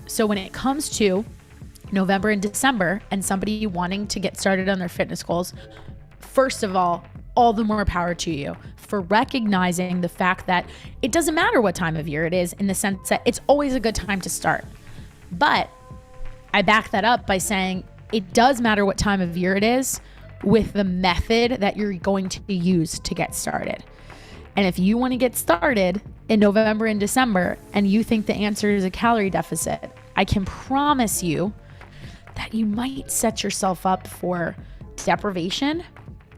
So when it comes to November and December and somebody wanting to get started on their fitness goals, first of all the more power to you for recognizing the fact that it doesn't matter what time of year it is, in the sense that it's always a good time to start. But I back that up by saying it does matter what time of year it is with the method that you're going to use to get started. And if you want to get started in November and December and you think the answer is a calorie deficit, I can promise you that you might set yourself up for deprivation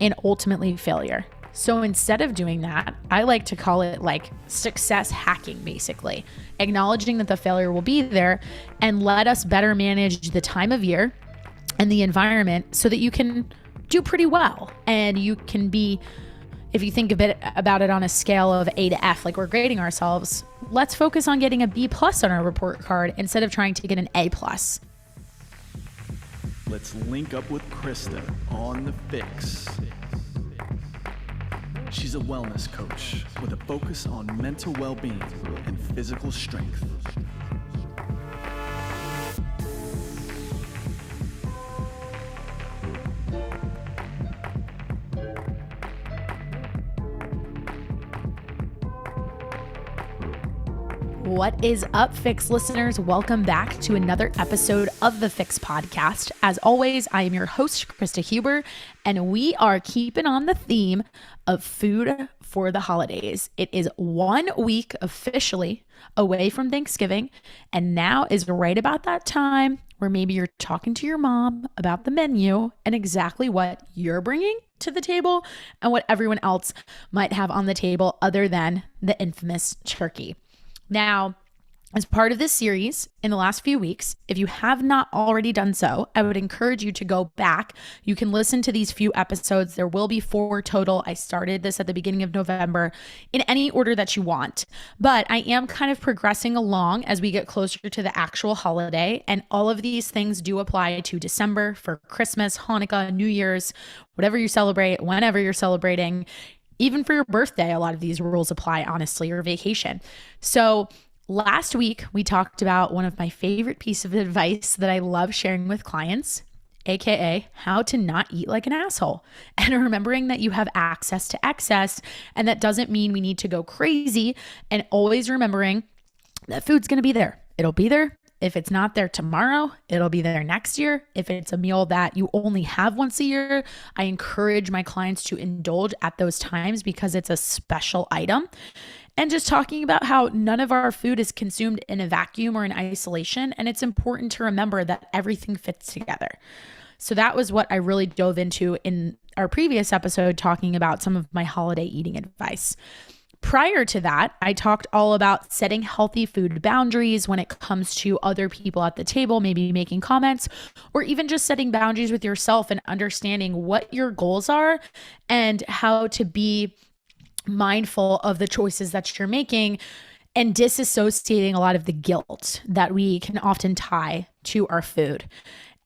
and ultimately failure. So instead of doing that, I like to call it like success hacking, basically, acknowledging that the failure will be there and let us better manage the time of year and the environment so that you can do pretty well. And you can be, if you think about it on a scale of A to F, like we're grading ourselves, let's focus on getting a B+ on our report card instead of trying to get an A+. Let's link up with Krysta on the FYX. She's a wellness coach with a focus on mental well-being and physical strength. What is up, FYX listeners? Welcome back to another episode of the FYX podcast. As always, I am your host, Krysta Huber, and we are keeping on the theme of food for the holidays. It is 1 week officially away from Thanksgiving, and now is right about that time where maybe you're talking to your mom about the menu and exactly what you're bringing to the table and what everyone else might have on the table other than the infamous turkey. Now, as part of this series in the last few weeks, if you have not already done so, I would encourage you to go back. You can listen to these few episodes. There will be 4 total. I started this at the beginning of November in any order that you want, but I am kind of progressing along as we get closer to the actual holiday. And all of these things do apply to December for Christmas, Hanukkah, New Year's, whatever you celebrate, whenever you're celebrating. Even for your birthday, a lot of these rules apply, honestly, or vacation. So last week, we talked about one of my favorite pieces of advice that I love sharing with clients, AKA how to not eat like an asshole, and remembering that you have access to excess. And that doesn't mean we need to go crazy, and always remembering that food's going to be there. It'll be there. If it's not there tomorrow, it'll be there next year. If it's a meal that you only have once a year, I encourage my clients to indulge at those times because it's a special item. And just talking about how none of our food is consumed in a vacuum or in isolation. And it's important to remember that everything fits together. So that was what I really dove into in our previous episode, talking about some of my holiday eating advice. Prior to that, I talked all about setting healthy food boundaries when it comes to other people at the table, maybe making comments, or even just setting boundaries with yourself and understanding what your goals are and how to be mindful of the choices that you're making and disassociating a lot of the guilt that we can often tie to our food.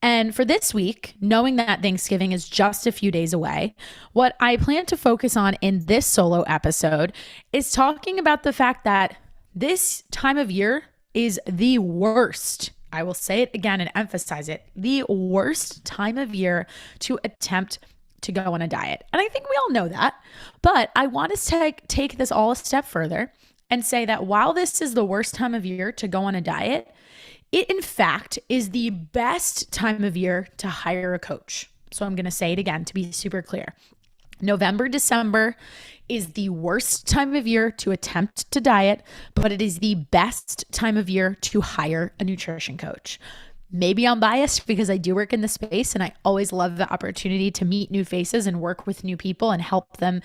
And for this week, knowing that Thanksgiving is just a few days away, what I plan to focus on in this solo episode is talking about the fact that this time of year is the worst. I will say it again and emphasize it, the worst time of year to attempt to go on a diet. And I think we all know that, but I want to take this all a step further and say that while this is the worst time of year to go on a diet, it, in fact, is the best time of year to hire a coach. So I'm going to say it again to be super clear. November, December is the worst time of year to attempt to diet, but it is the best time of year to hire a nutrition coach. Maybe I'm biased because I do work in the space and I always love the opportunity to meet new faces and work with new people and help them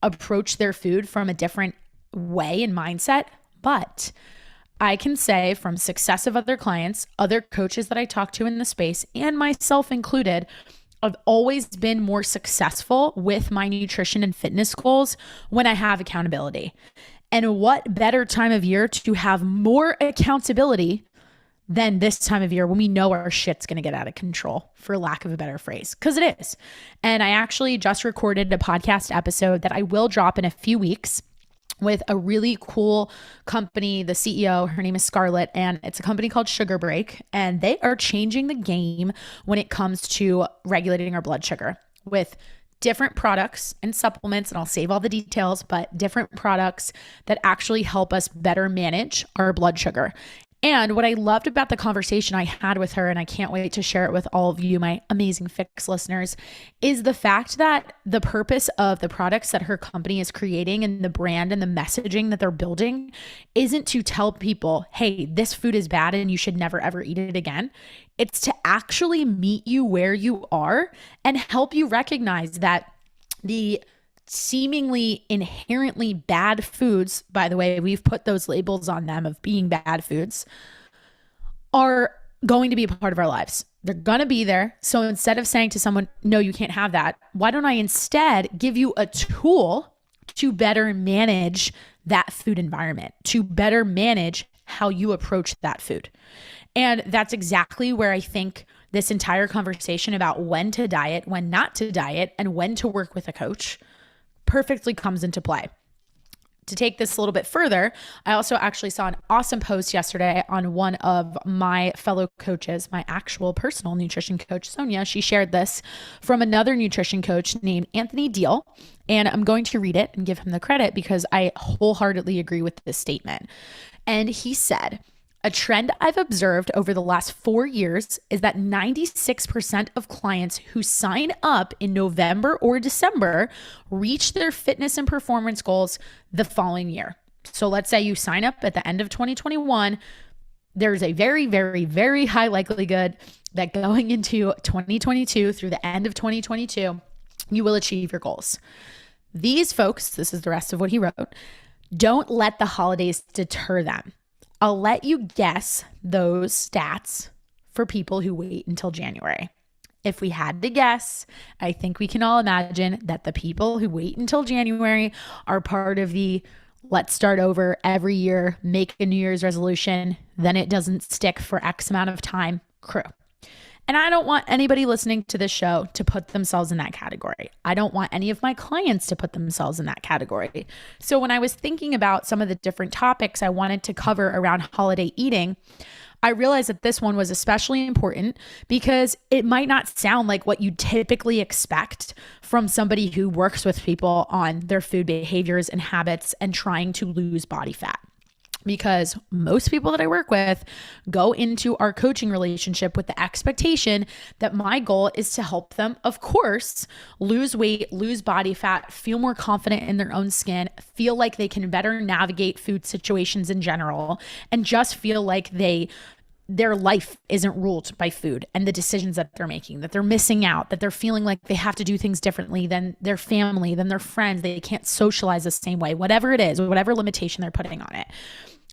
approach their food from a different way and mindset. But I can say from success of other clients, other coaches that I talk to in the space, and myself included, I've always been more successful with my nutrition and fitness goals when I have accountability. And what better time of year to have more accountability than this time of year when we know our shit's going to get out of control, for lack of a better phrase, because it is. And I actually just recorded a podcast episode that I will drop in a few weeks with a really cool company. The CEO, her name is Scarlett, and it's a company called Sugar Break, and they are changing the game when it comes to regulating our blood sugar with different products and supplements, and I'll save all the details, but different products that actually help us better manage our blood sugar. And what I loved about the conversation I had with her, and I can't wait to share it with all of you, my amazing FYX listeners, is the fact that the purpose of the products that her company is creating and the brand and the messaging that they're building isn't to tell people, hey, this food is bad and you should never ever eat it again. It's to actually meet you where you are and help you recognize that the seemingly inherently bad foods, by the way, we've put those labels on them of being bad foods, are going to be a part of our lives. They're going to be there. So instead of saying to someone, no, you can't have that, why don't I instead give you a tool to better manage that food environment, to better manage how you approach that food? And that's exactly where I think this entire conversation about when to diet, when not to diet, and when to work with a coach perfectly comes into play. To take this a little bit further, I also actually saw an awesome post yesterday on one of my fellow coaches, my actual personal nutrition coach, Sonia. She shared this from another nutrition coach named Anthony Deal, and I'm going to read it and give him the credit because I wholeheartedly agree with this statement. And he said, a trend I've observed over the last 4 years is that 96% of clients who sign up in November or December reach their fitness and performance goals the following year. So let's say you sign up at the end of 2021. There's a very, very, very high likelihood that going into 2022 through the end of 2022, you will achieve your goals. These folks, this is the rest of what he wrote, don't let the holidays deter them. I'll let you guess those stats for people who wait until January. If we had to guess, I think we can all imagine that the people who wait until January are part of the let's start over every year, make a New Year's resolution, then it doesn't stick for X amount of time crew. And I don't want anybody listening to this show to put themselves in that category. I don't want any of my clients to put themselves in that category. So when I was thinking about some of the different topics I wanted to cover around holiday eating, I realized that this one was especially important because it might not sound like what you typically expect from somebody who works with people on their food behaviors and habits and trying to lose body fat. Because most people that I work with go into our coaching relationship with the expectation that my goal is to help them, of course, lose weight, lose body fat, feel more confident in their own skin, feel like they can better navigate food situations in general, and just feel like their life isn't ruled by food and the decisions that they're making, that they're missing out, that they're feeling like they have to do things differently than their family, than their friends, they can't socialize the same way, whatever it is, whatever limitation they're putting on it.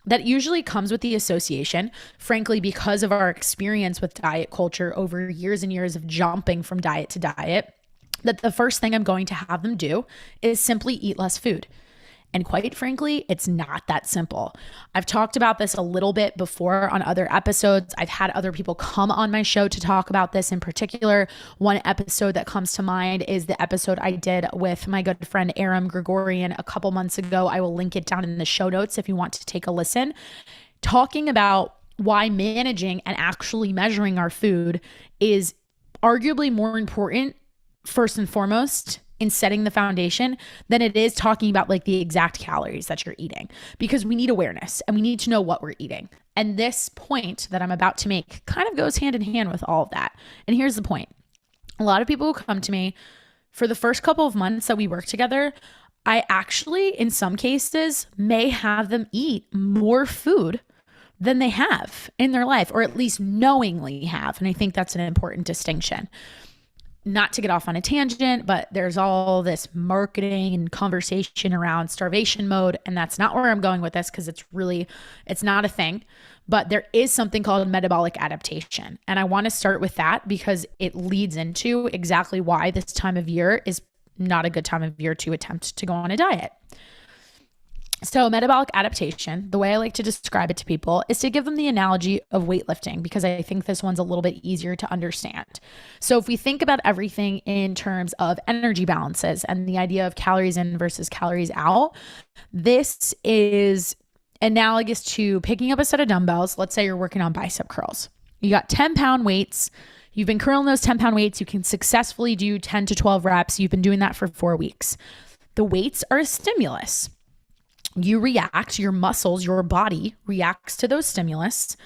That usually comes with the association, frankly, because of our experience with diet culture over years and years of jumping from diet to diet, that the first thing I'm going to have them do is simply eat less food. And quite frankly, it's not that simple. I've talked about this a little bit before on other episodes. I've had other people come on my show to talk about this in particular. One episode that comes to mind is the episode I did with my good friend Aram Gregorian a couple months ago. I will link it down in the show notes if you want to take a listen. Talking about why managing and actually measuring our food is arguably more important, first and foremost, in setting the foundation than it is talking about like the exact calories that you're eating, because we need awareness and we need to know what we're eating. And this point that I'm about to make kind of goes hand in hand with all of that. And here's the point. A lot of people who come to me for the first couple of months that we work together, I actually, in some cases, may have them eat more food than they have in their life, or at least knowingly have. And I think that's an important distinction. Not to get off on a tangent, but there's all this marketing and conversation around starvation mode. And that's not where I'm going with this, because it's not a thing. But there is something called metabolic adaptation. And I want to start with that because it leads into exactly why this time of year is not a good time of year to attempt to go on a diet. So metabolic adaptation, the way I like to describe it to people is to give them the analogy of weightlifting, because I think this one's a little bit easier to understand. So if we think about everything in terms of energy balances and the idea of calories in versus calories out, this is analogous to picking up a set of dumbbells. Let's say you're working on bicep curls. You got 10-pound weights. You've been curling those 10-pound weights. You can successfully do 10 to 12 reps. You've been doing that for 4 weeks. The weights are a stimulus. You react, your muscles, your body reacts to those stimulus.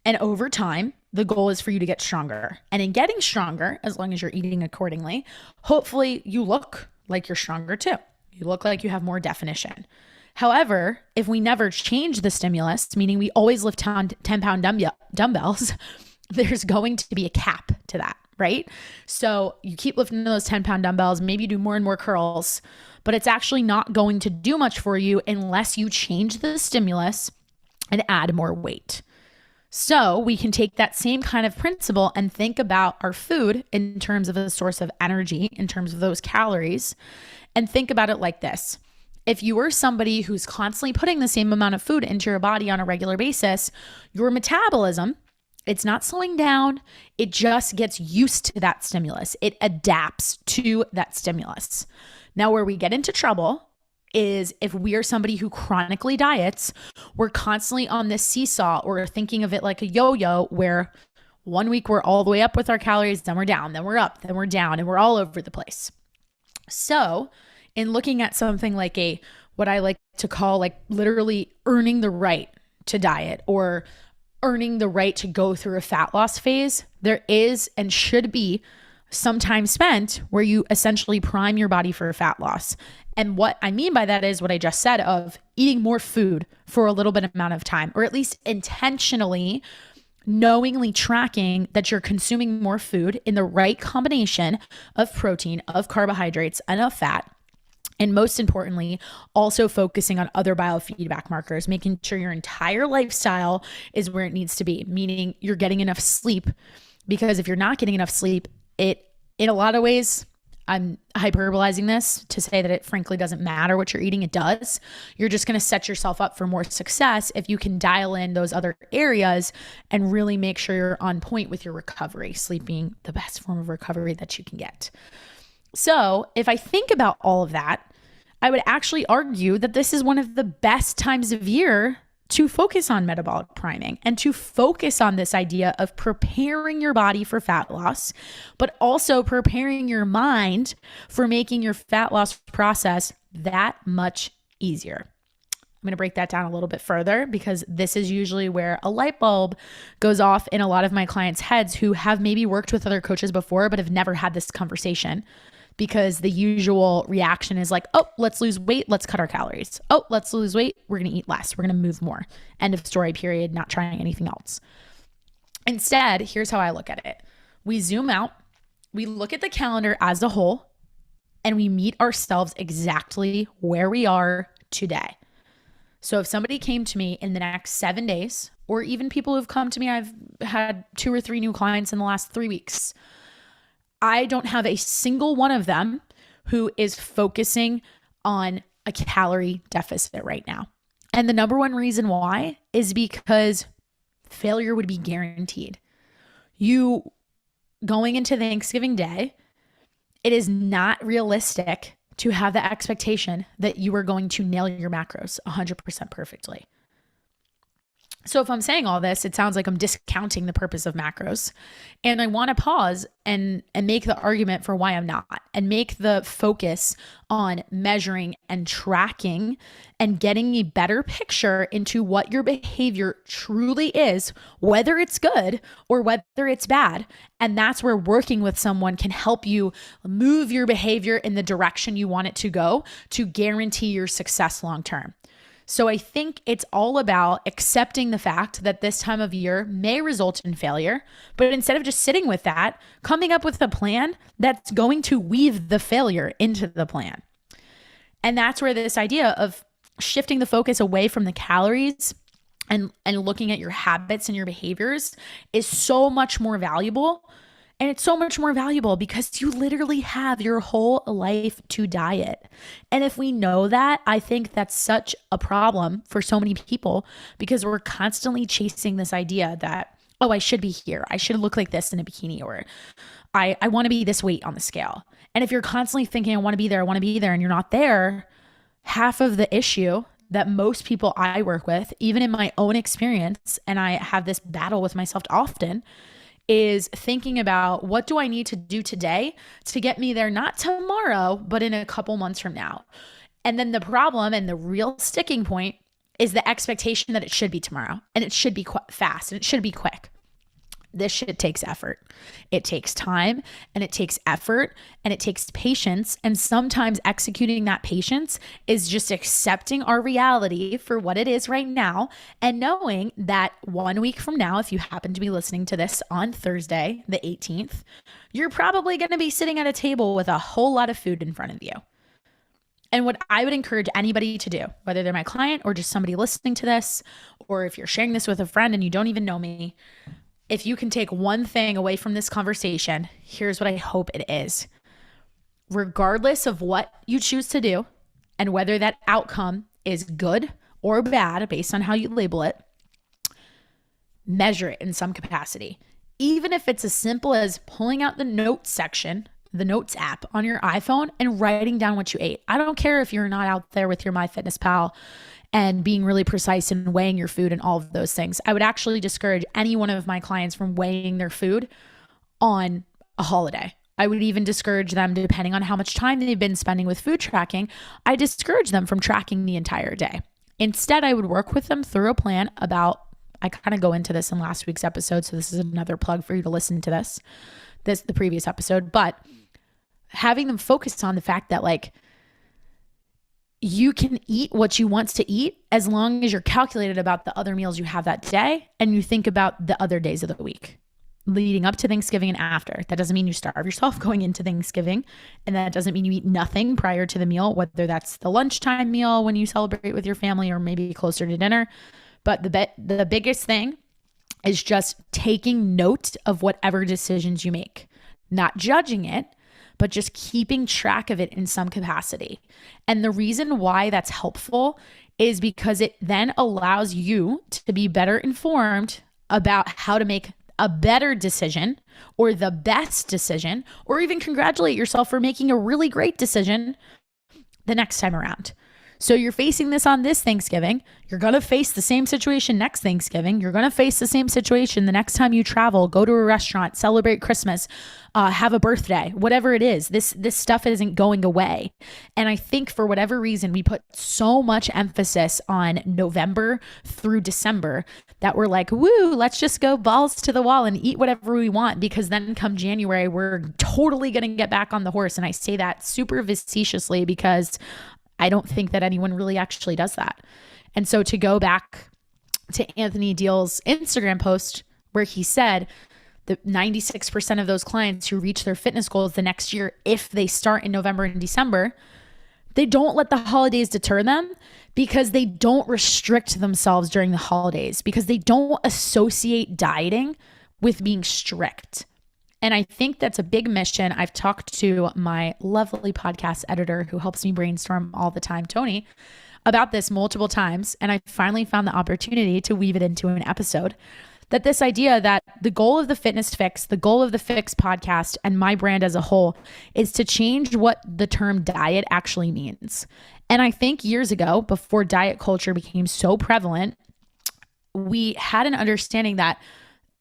And over time, the goal is for you to get stronger. And in getting stronger, as long as you're eating accordingly, hopefully you look like you're stronger too. You look like you have more definition. However, if we never change the stimulus, meaning we always lift 10-pound dumbbells, there's going to be a cap to that, right? So you keep lifting those 10-pound dumbbells, maybe you do more and more curls, but it's actually not going to do much for you unless you change the stimulus and add more weight. So we can take that same kind of principle and think about our food in terms of a source of energy, in terms of those calories, and think about it like this. If you are somebody who's constantly putting the same amount of food into your body on a regular basis, your metabolism, it's not slowing down. It just gets used to that stimulus. It adapts to that stimulus. Now, where we get into trouble is if we are somebody who chronically diets, we're constantly on this seesaw, or thinking of it like a yo-yo, where 1 week we're all the way up with our calories, then we're down, then we're up, then we're down, and we're all over the place. So in looking at something like what I like to call like literally earning the right to diet, or earning the right to go through a fat loss phase, there is and should be some time spent where you essentially prime your body for fat loss. And what I mean by that is what I just said, of eating more food for a little bit amount of time, or at least intentionally, knowingly tracking that you're consuming more food in the right combination of protein, of carbohydrates, and of fat. And most importantly, also focusing on other biofeedback markers, making sure your entire lifestyle is where it needs to be, meaning you're getting enough sleep. Because if you're not getting enough sleep, it, in a lot of ways, I'm hyperbolizing this to say that it frankly doesn't matter what you're eating. It does. You're just going to set yourself up for more success if you can dial in those other areas and really make sure you're on point with your recovery, sleep being the best form of recovery that you can get. So if I think about all of that, I would actually argue that this is one of the best times of year to focus on metabolic priming and to focus on this idea of preparing your body for fat loss, but also preparing your mind for making your fat loss process that much easier. I'm going to break that down a little bit further, because this is usually where a light bulb goes off in a lot of my clients' heads who have maybe worked with other coaches before, but have never had this conversation. Because the usual reaction is like, oh, let's lose weight, let's cut our calories. Oh, let's lose weight, we're going to eat less, we're going to move more. End of story, period, not trying anything else. Instead, here's how I look at it. We zoom out, we look at the calendar as a whole, and we meet ourselves exactly where we are today. So if somebody came to me in the next 7 days, or even people who've come to me, I've had 2 or 3 new clients in the last 3 weeks, I don't have a single one of them who is focusing on a calorie deficit right now. And the number one reason why is because failure would be guaranteed. You going into Thanksgiving Day, it is not realistic to have the expectation that you are going to nail your macros 100% perfectly. So if I'm saying all this, it sounds like I'm discounting the purpose of macros. And I want to pause and make the argument for why I'm not, and make the focus on measuring and tracking and getting a better picture into what your behavior truly is, whether it's good or whether it's bad. And that's where working with someone can help you move your behavior in the direction you want it to go to guarantee your success long term. So I think it's all about accepting the fact that this time of year may result in failure, but instead of just sitting with that, coming up with a plan that's going to weave the failure into the plan. And that's where this idea of shifting the focus away from the calories and looking at your habits and your behaviors is so much more valuable And it's so much more valuable because you literally have your whole life to diet. And if we know that, I think that's such a problem for so many people because we're constantly chasing this idea that, oh, I should be here. I should look like this in a bikini, or I want to be this weight on the scale. And if you're constantly thinking, I want to be there, and you're not there, half of the issue that most people I work with, even in my own experience, and I have this battle with myself often, is thinking about what do I need to do today to get me there, not tomorrow, but in a couple months from now. And then the problem and the real sticking point is the expectation that it should be tomorrow and it should be fast and it should be quick. This shit takes effort. It takes time and it takes effort and it takes patience. And sometimes executing that patience is just accepting our reality for what it is right now and knowing that 1 week from now, if you happen to be listening to this on Thursday, the 18th, you're probably going to be sitting at a table with a whole lot of food in front of you. And what I would encourage anybody to do, whether they're my client or just somebody listening to this, or if you're sharing this with a friend and you don't even know me, if you can take one thing away from this conversation, here's what I hope it is. Regardless of what you choose to do and whether that outcome is good or bad based on how you label it, measure it in some capacity. Even if it's as simple as pulling out the notes section, the notes app on your iPhone and writing down what you ate. I don't care if you're not out there with your MyFitnessPal and being really precise and weighing your food and all of those things. I would actually discourage any one of my clients from weighing their food on a holiday. I would even discourage them, depending on how much time they've been spending with food tracking, I discourage them from tracking the entire day. Instead, I would work with them through a plan about, I kind of go into this in last week's episode, so this is another plug for you to listen to the previous episode, but having them focus on the fact that you can eat what you want to eat as long as you're calculated about the other meals you have that day and you think about the other days of the week leading up to Thanksgiving and after. That doesn't mean you starve yourself going into Thanksgiving, and that doesn't mean you eat nothing prior to the meal, whether that's the lunchtime meal when you celebrate with your family or maybe closer to dinner. But the biggest thing is just taking note of whatever decisions you make, not judging it, but just keeping track of it in some capacity. And the reason why that's helpful is because it then allows you to be better informed about how to make a better decision or the best decision, or even congratulate yourself for making a really great decision the next time around. So you're facing this on this Thanksgiving. You're going to face the same situation next Thanksgiving. You're going to face the same situation the next time you travel, go to a restaurant, celebrate Christmas, have a birthday, whatever it is. This stuff isn't going away. And I think for whatever reason, we put so much emphasis on November through December that we're like, woo, let's just go balls to the wall and eat whatever we want, because then come January, we're totally going to get back on the horse. And I say that super facetiously because I don't think that anyone really actually does that. And so to go back to Anthony Deal's Instagram post where he said that 96% of those clients who reach their fitness goals the next year, if they start in November and December, they don't let the holidays deter them because they don't restrict themselves during the holidays, because they don't associate dieting with being strict. And I think that's a big mission. I've talked to my lovely podcast editor who helps me brainstorm all the time, Tony, about this multiple times. And I finally found the opportunity to weave it into an episode. That this idea that the goal of the Fitness Fix, the goal of the Fix podcast and my brand as a whole is to change what the term diet actually means. And I think years ago, before diet culture became so prevalent, we had an understanding that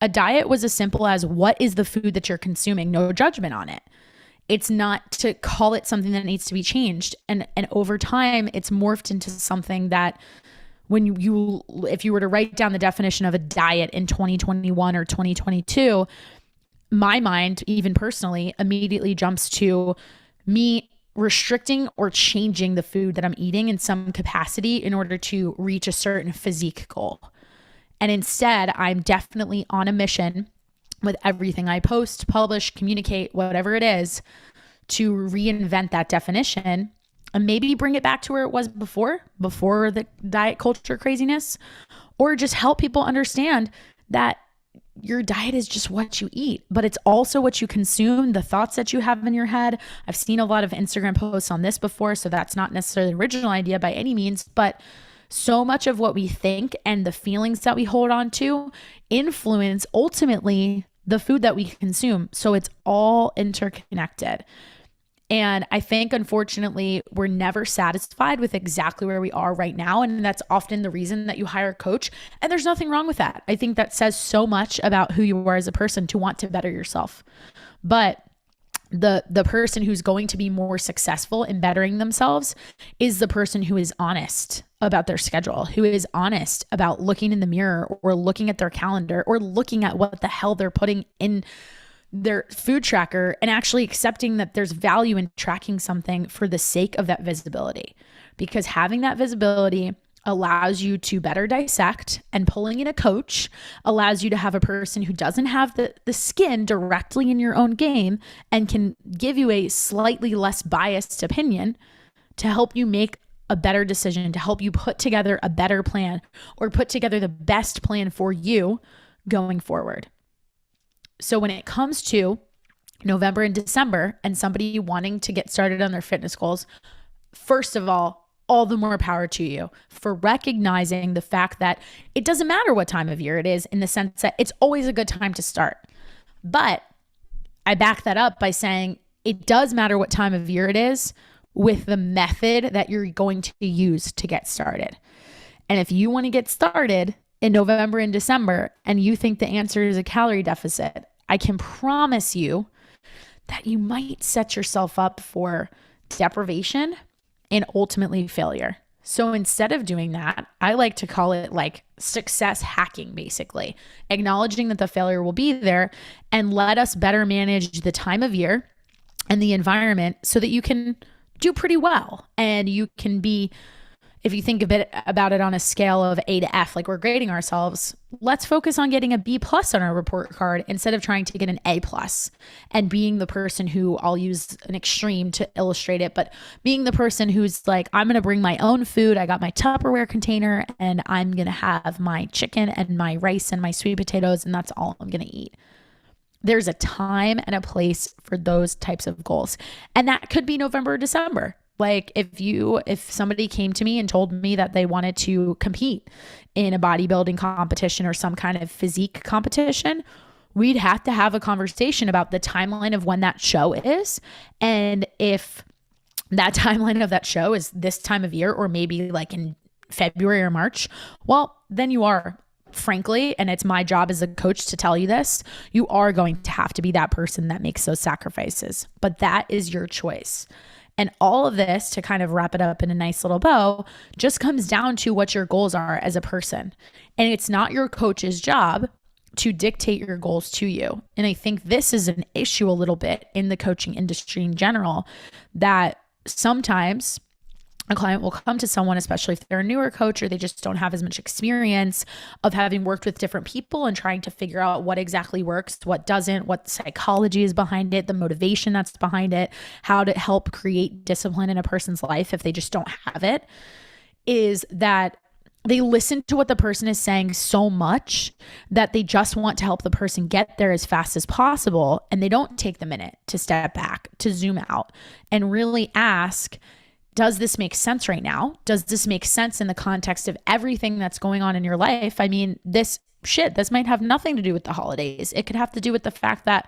a diet was as simple as what is the food that you're consuming, no judgment on it. It's not to call it something that needs to be changed. And over time, it's morphed into something that when if you were to write down the definition of a diet in 2021 or 2022, my mind, even personally, immediately jumps to me restricting or changing the food that I'm eating in some capacity in order to reach a certain physique goal. And instead, I'm definitely on a mission with everything I post, publish, communicate, whatever it is, to reinvent that definition and maybe bring it back to where it was before the diet culture craziness, or just help people understand that your diet is just what you eat, but it's also what you consume, the thoughts that you have in your head. I've seen a lot of Instagram posts on this before, so that's not necessarily the original idea by any means, but so much of what we think and the feelings that we hold on to influence ultimately the food that we consume. So it's all interconnected. And I think, unfortunately, we're never satisfied with exactly where we are right now. And that's often the reason that you hire a coach. And there's nothing wrong with that. I think that says so much about who you are as a person to want to better yourself. But the person who's going to be more successful in bettering themselves is the person who is honest about their schedule, who is honest about looking in the mirror or looking at their calendar or looking at what the hell they're putting in their food tracker and actually accepting that there's value in tracking something for the sake of that visibility. Because having that visibility allows you to better dissect, and pulling in a coach allows you to have a person who doesn't have the skin directly in your own game and can give you a slightly less biased opinion to help you make a better decision, to help you put together a better plan or put together the best plan for you going forward. So when it comes to November and December and somebody wanting to get started on their fitness goals, first of all the more power to you for recognizing the fact that it doesn't matter what time of year it is, in the sense that it's always a good time to start. But I back that up by saying it does matter what time of year it is with the method that you're going to use to get started. And if you want to get started in November and December and you think the answer is a calorie deficit, I can promise you that you might set yourself up for deprivation and ultimately failure. So instead of doing that, I like to call it like success hacking, basically, acknowledging that the failure will be there and let us better manage the time of year and the environment so that you can do pretty well. And you can be, if you think a bit about it on a scale of A to F, like we're grading ourselves, let's focus on getting a B+ on our report card instead of trying to get an A+ and being the person who, I'll use an extreme to illustrate it, but being the person who's like, I'm going to bring my own food. I got my Tupperware container and I'm going to have my chicken and my rice and my sweet potatoes, and that's all I'm going to eat. There's a time and a place for those types of goals. And that could be November or December. Like if somebody came to me and told me that they wanted to compete in a bodybuilding competition or some kind of physique competition, we'd have to have a conversation about the timeline of when that show is. And if that timeline of that show is this time of year, or maybe like in February or March, well, then you are, frankly, and it's my job as a coach to tell you this, you are going to have to be that person that makes those sacrifices. But that is your choice. And all of this, to kind of wrap it up in a nice little bow, just comes down to what your goals are as a person. And it's not your coach's job to dictate your goals to you. And I think this is an issue a little bit in the coaching industry in general, that sometimes a client will come to someone, especially if they're a newer coach or they just don't have as much experience of having worked with different people and trying to figure out what exactly works, what doesn't, what psychology is behind it, the motivation that's behind it, how to help create discipline in a person's life if they just don't have it, is that they listen to what the person is saying so much that they just want to help the person get there as fast as possible. And they don't take the minute to step back, to zoom out and really ask, does this make sense right now? Does this make sense in the context of everything that's going on in your life? I mean, this might have nothing to do with the holidays. It could have to do with the fact that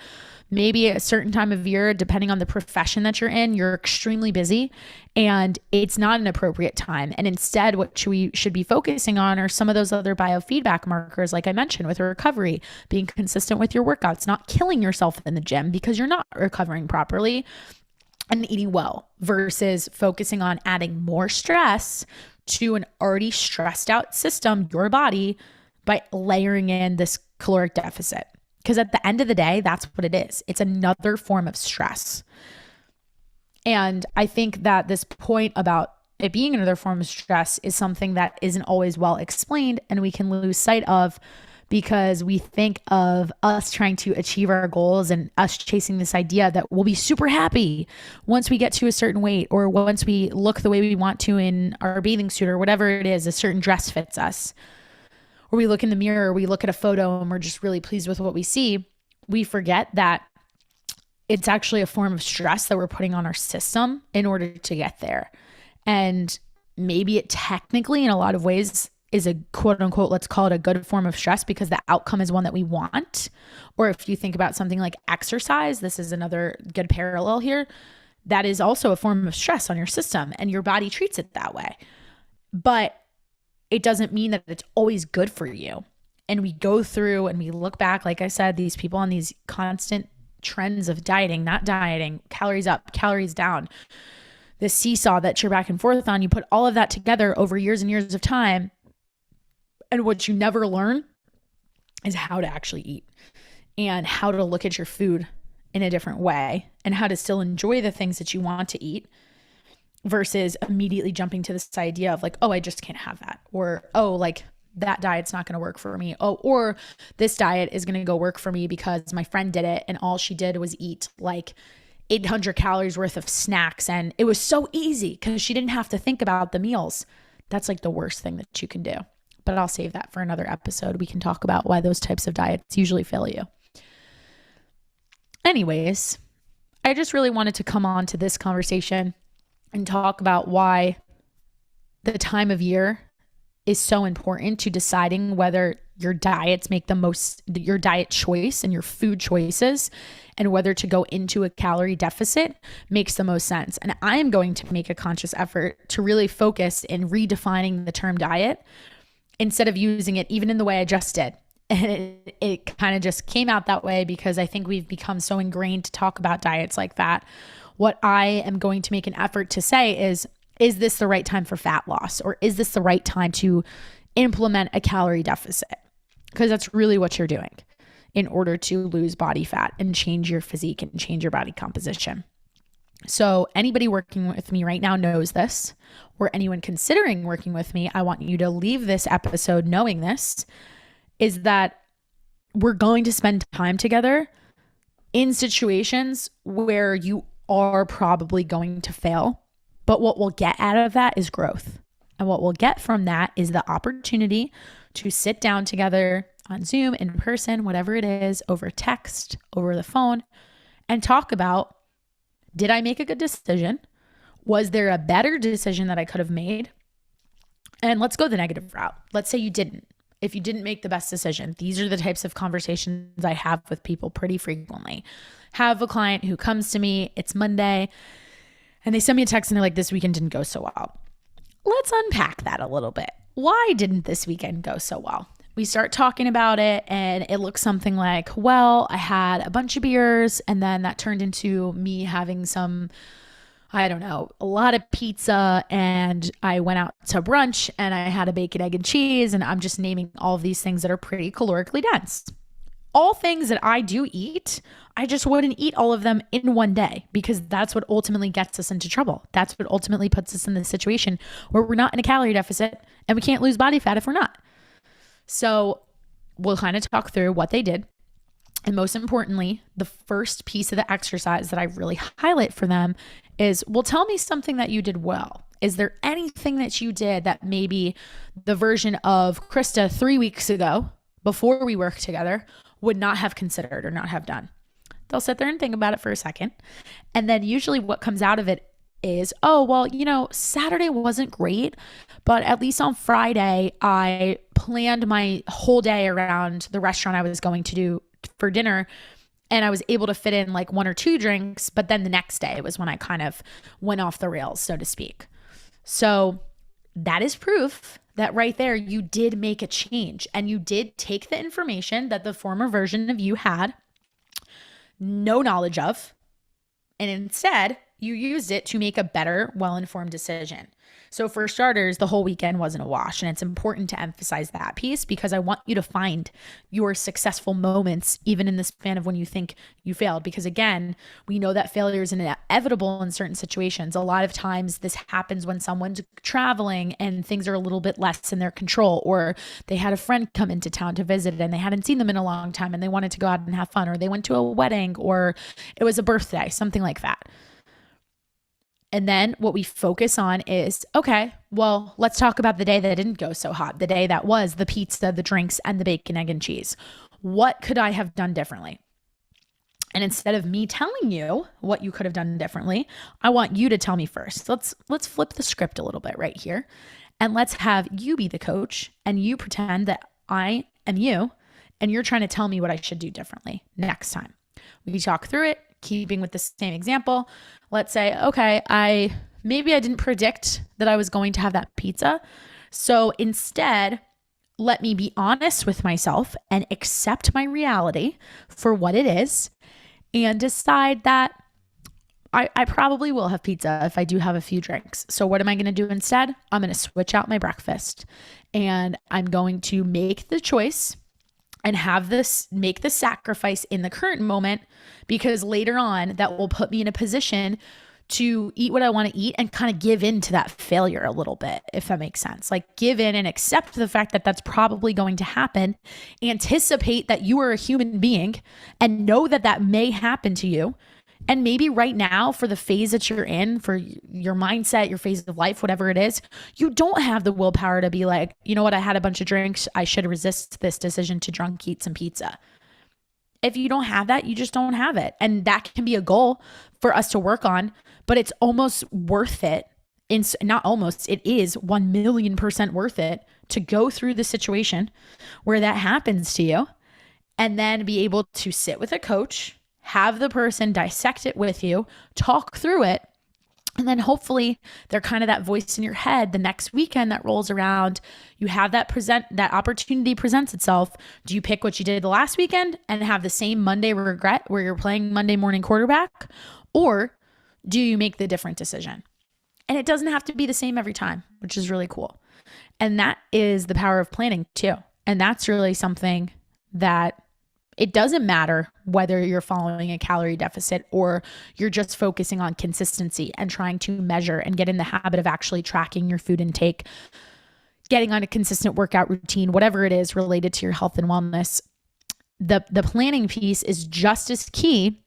maybe at a certain time of year, depending on the profession that you're in, you're extremely busy and it's not an appropriate time. And instead, what we should be focusing on are some of those other biofeedback markers, like I mentioned, with recovery, being consistent with your workouts, not killing yourself in the gym because you're not recovering properly, and eating well, versus focusing on adding more stress to an already stressed out system, your body, by layering in this caloric deficit. Because at the end of the day, that's what it is. It's another form of stress. And I think that this point about it being another form of stress is something that isn't always well explained, and we can lose sight of because we think of us trying to achieve our goals and us chasing this idea that we'll be super happy once we get to a certain weight, or once we look the way we want to in our bathing suit, or whatever it is, a certain dress fits us. or we look in the mirror, or we look at a photo and we're just really pleased with what we see, we forget that it's actually a form of stress that we're putting on our system in order to get there. And maybe it technically, in a lot of ways, is a quote unquote, let's call it a good form of stress because the outcome is one that we want. Or if you think about something like exercise, this is another good parallel here. That is also a form of stress on your system and your body treats it that way. But it doesn't mean that it's always good for you. And we go through and we look back, like I said, these people on these constant trends of dieting, not dieting, calories up, calories down, this seesaw that you're back and forth on, you put all of that together over years and years of time. And what you never learn is how to actually eat and how to look at your food in a different way and how to still enjoy the things that you want to eat versus immediately jumping to this idea of like, oh, I just can't have that. Or, oh, like that diet's not going to work for me. Oh, or this diet is going to go work for me because my friend did it and all she did was eat like 800 calories worth of snacks. And it was so easy because she didn't have to think about the meals. That's like the worst thing that you can do. But I'll save that for another episode. We can talk about why those types of diets usually fail you. Anyways, I just really wanted to come on to this conversation and talk about why the time of year is so important to deciding whether your diets make the most, your diet choice and your food choices, and whether to go into a calorie deficit makes the most sense. And I am going to make a conscious effort to really focus in redefining the term diet instead of using it even in the way I just did. And it kind of just came out that way because I think we've become so ingrained to talk about diets like that. What I am going to make an effort to say is this the right time for fat loss? Or is this the right time to implement a calorie deficit? Because that's really what you're doing in order to lose body fat and change your physique and change your body composition. So anybody working with me right now knows this, or anyone considering working with me, I want you to leave this episode knowing this, is that we're going to spend time together in situations where you are probably going to fail. But what we'll get out of that is growth. And what we'll get from that is the opportunity to sit down together on Zoom, in person, whatever it is, over text, over the phone, and talk about, did I make a good decision? Was there a better decision that I could have made? And let's go the negative route. Let's say you didn't. If you didn't make the best decision, these are the types of conversations I have with people pretty frequently. Have a client who comes to me, it's Monday, and they send me a text and they're like, this weekend didn't go so well. Let's unpack that a little bit. Why didn't this weekend go so well? We start talking about it and it looks something like, well, I had a bunch of beers and then that turned into me having some, I don't know, a lot of pizza, and I went out to brunch and I had a bacon, egg, and cheese, and I'm just naming all of these things that are pretty calorically dense. All things that I do eat, I just wouldn't eat all of them in one day because that's what ultimately gets us into trouble. That's what ultimately puts us in the situation where we're not in a calorie deficit and we can't lose body fat if we're not. So we'll kind of talk through what they did. And most importantly, the first piece of the exercise that I really highlight for them is, well, tell me something that you did well. Is there anything that you did that maybe the version of Krysta 3 weeks ago, before we worked together, would not have considered or not have done? They'll sit there and think about it for a second. And then usually what comes out of it is, oh, well, Saturday wasn't great, but at least on Friday, I planned my whole day around the restaurant I was going to do for dinner. And I was able to fit in like 1 or 2 drinks, but then the next day was when I kind of went off the rails, so to speak. So that is proof that right there, you did make a change and you did take the information that the former version of you had no knowledge of, and instead you used it to make a better, well-informed decision. So for starters, the whole weekend wasn't a wash. And it's important to emphasize that piece because I want you to find your successful moments, even in the span of when you think you failed. Because again, we know that failure is inevitable in certain situations. A lot of times this happens when someone's traveling and things are a little bit less in their control, or they had a friend come into town to visit and they hadn't seen them in a long time and they wanted to go out and have fun, or they went to a wedding, or it was a birthday, something like that. And then what we focus on is, okay, well, let's talk about the day that didn't go so hot, the day that was the pizza, the drinks, and the bacon, egg, and cheese. What could I have done differently? And instead of me telling you what you could have done differently, I want you to tell me first. Let's flip the script a little bit right here. And let's have you be the coach and you pretend that I am you and you're trying to tell me what I should do differently next time. We talk through it, keeping with the same example. Let's say, okay, maybe I didn't predict that I was going to have that pizza. So instead, let me be honest with myself and accept my reality for what it is and decide that I probably will have pizza if I do have a few drinks. So what am I going to do instead? I'm going to switch out my breakfast and I'm going to make the choice and make the sacrifice in the current moment, because later on that will put me in a position to eat what I want to eat and kind of give in to that failure a little bit, if that makes sense. Like give in and accept the fact that that's probably going to happen, anticipate that you are a human being and know that that may happen to you. And maybe right now, for the phase that you're in, for your mindset, your phase of life, whatever it is, you don't have the willpower to be like, you know what, I had a bunch of drinks. I should resist this decision to drunk eat some pizza. If you don't have that, you just don't have it. And that can be a goal for us to work on, but it's almost worth it. Not almost, it is 1,000,000% worth it to go through the situation where that happens to you and then be able to sit with a coach, have the person dissect it with you, talk through it, and then hopefully they're kind of that voice in your head the next weekend that rolls around. You have that opportunity presents itself. Do you pick what you did the last weekend and have the same Monday regret where you're playing Monday morning quarterback? Or do you make the different decision? And it doesn't have to be the same every time, which is really cool. And that is the power of planning too. And that's really something that it doesn't matter whether you're following a calorie deficit or you're just focusing on consistency and trying to measure and get in the habit of actually tracking your food intake, getting on a consistent workout routine, whatever it is related to your health and wellness. The planning piece is just as key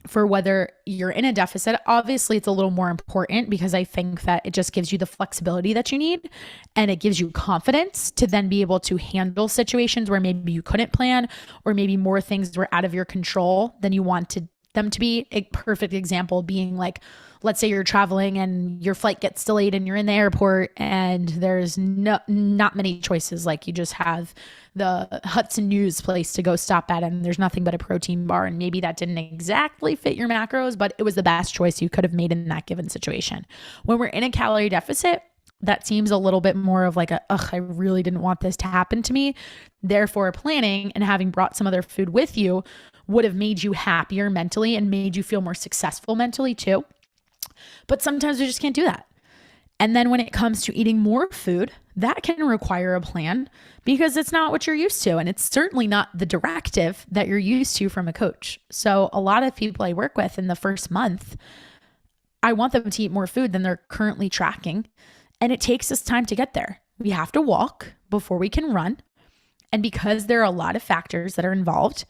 for whether you're in a deficit. Obviously, it's a little more important because I think that it just gives you the flexibility that you need and it gives you confidence to then be able to handle situations where maybe you couldn't plan or maybe more things were out of your control than you wanted them to be. A perfect example being like, let's say you're traveling and your flight gets delayed and you're in the airport and there's not many choices. Like you just have the Hudson News place to go stop at and there's nothing but a protein bar. And maybe that didn't exactly fit your macros, but it was the best choice you could have made in that given situation. When we're in a calorie deficit, that seems a little bit more of like I really didn't want this to happen to me. Therefore, planning and having brought some other food with you would have made you happier mentally and made you feel more successful mentally too. But sometimes we just can't do that. And then when it comes to eating more food, that can require a plan because it's not what you're used to. And it's certainly not the directive that you're used to from a coach. So a lot of people I work with in the first month, I want them to eat more food than they're currently tracking. And it takes us time to get there. We have to walk before we can run. And because there are a lot of factors that are involved,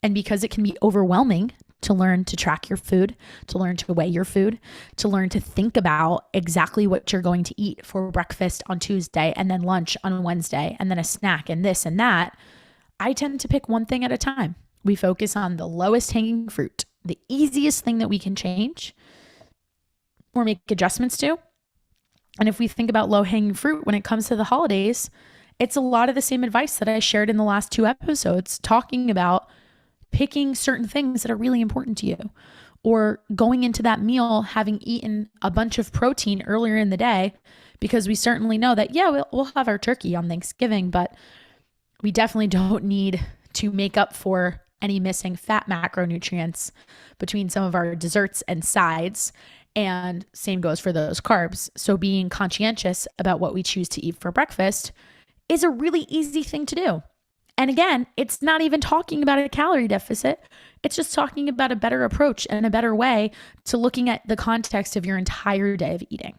and because it can be overwhelming to learn to track your food, to learn to weigh your food, to learn to think about exactly what you're going to eat for breakfast on Tuesday and then lunch on Wednesday and then a snack and this and that, I tend to pick one thing at a time. We focus on the lowest hanging fruit, the easiest thing that we can change or make adjustments to. And if we think about low hanging fruit when it comes to the holidays, it's a lot of the same advice that I shared in the last 2 episodes, talking about picking certain things that are really important to you, or going into that meal having eaten a bunch of protein earlier in the day, because we certainly know that, yeah, we'll have our turkey on Thanksgiving, but we definitely don't need to make up for any missing fat macronutrients between some of our desserts and sides. And same goes for those carbs. So being conscientious about what we choose to eat for breakfast is a really easy thing to do. And again, it's not even talking about a calorie deficit. It's just talking about a better approach and a better way to looking at the context of your entire day of eating.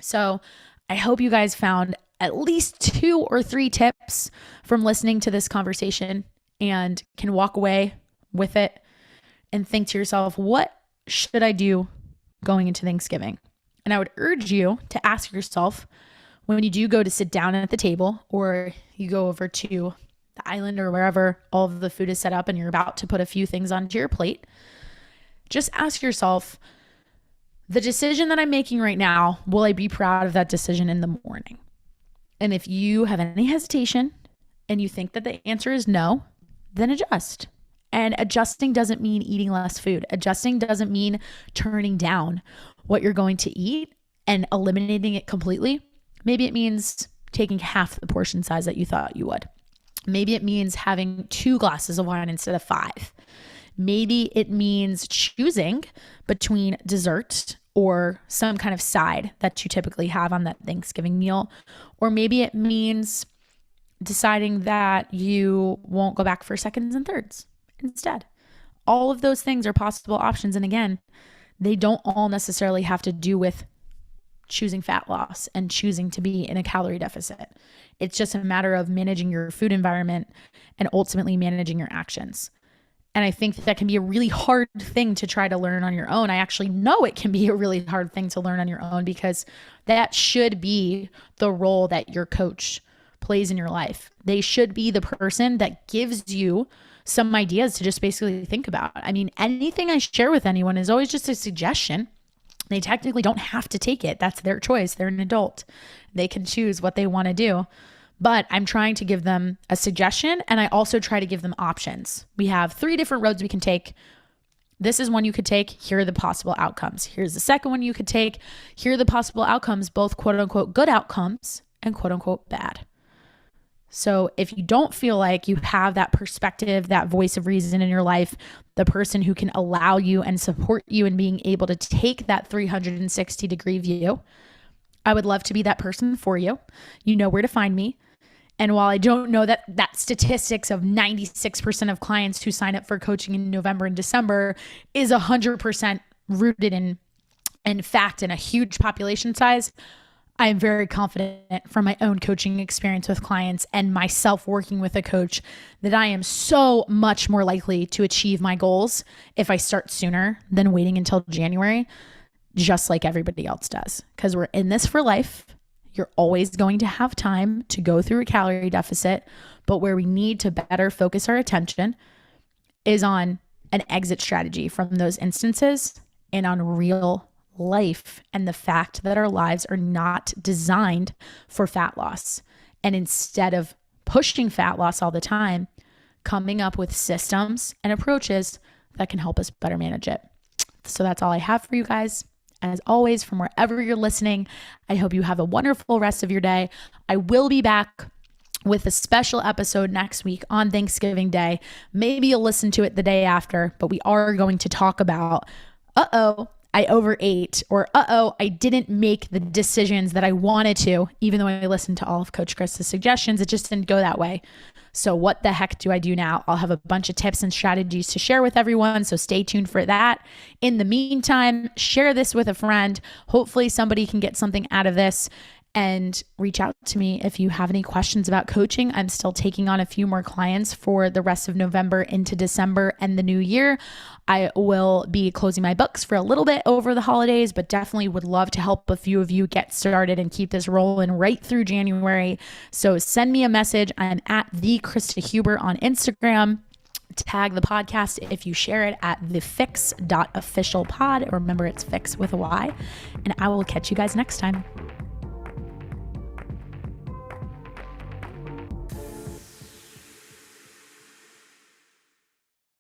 So I hope you guys found at least 2 or 3 tips from listening to this conversation and can walk away with it and think to yourself, what should I do going into Thanksgiving. And I would urge you to ask yourself, when you do go to sit down at the table, or you go over to the island or wherever all of the food is set up and you're about to put a few things onto your plate, just ask yourself, the decision that I'm making right now, will I be proud of that decision in the morning? And if you have any hesitation and you think that the answer is no, then adjust. And adjusting doesn't mean eating less food. Adjusting doesn't mean turning down what you're going to eat and eliminating it completely. Maybe it means taking half the portion size that you thought you would. Maybe it means having 2 glasses of wine instead of 5. Maybe it means choosing between dessert or some kind of side that you typically have on that Thanksgiving meal. Or maybe it means deciding that you won't go back for seconds and thirds instead. All of those things are possible options. And again, they don't all necessarily have to do with choosing fat loss and choosing to be in a calorie deficit. It's just a matter of managing your food environment and ultimately managing your actions. And I think that can be a really hard thing to try to learn on your own. I actually know it can be a really hard thing to learn on your own, because that should be the role that your coach plays in your life. They should be the person that gives you some ideas to just basically think about. I mean, anything I share with anyone is always just a suggestion. They technically don't have to take it. That's their choice. They're an adult. They can choose what they want to do. But I'm trying to give them a suggestion, and I also try to give them options. We have 3 different roads we can take. This is one you could take. Here are the possible outcomes. Here's the second one you could take. Here are the possible outcomes, both quote unquote good outcomes and quote unquote bad. So if you don't feel like you have that perspective, that voice of reason in your life, the person who can allow you and support you in being able to take that 360-degree view, I would love to be that person for you. You know where to find me. And while I don't know that statistics of 96% of clients who sign up for coaching in November and December is 100% rooted in fact and a huge population size, I am very confident from my own coaching experience with clients and myself working with a coach that I am so much more likely to achieve my goals if I start sooner than waiting until January, just like everybody else does. Because we're in this for life. You're always going to have time to go through a calorie deficit, but where we need to better focus our attention is on an exit strategy from those instances and on real life and the fact that our lives are not designed for fat loss. And instead of pushing fat loss all the time, coming up with systems and approaches that can help us better manage it. So that's all I have for you guys. As always, from wherever you're listening, I hope you have a wonderful rest of your day. I will be back with a special episode next week on Thanksgiving Day. Maybe you'll listen to it the day after, but we are going to talk about, I overate, or I didn't make the decisions that I wanted to, even though I listened to all of Coach Krysta's suggestions. It just didn't go that way. So what the heck do I do now? I'll have a bunch of tips and strategies to share with everyone. So stay tuned for that. In the meantime, share this with a friend. Hopefully somebody can get something out of this. And reach out to me if you have any questions about coaching. I'm still taking on a few more clients for the rest of November into December and the new year. I will be closing my books for a little bit over the holidays, but definitely would love to help a few of you get started and keep this rolling right through January. So send me a message. I'm at the Krysta Huber on Instagram. Tag the podcast if you share it at thefix.officialpod. Remember, it's fix with a Y. And I will catch you guys next time.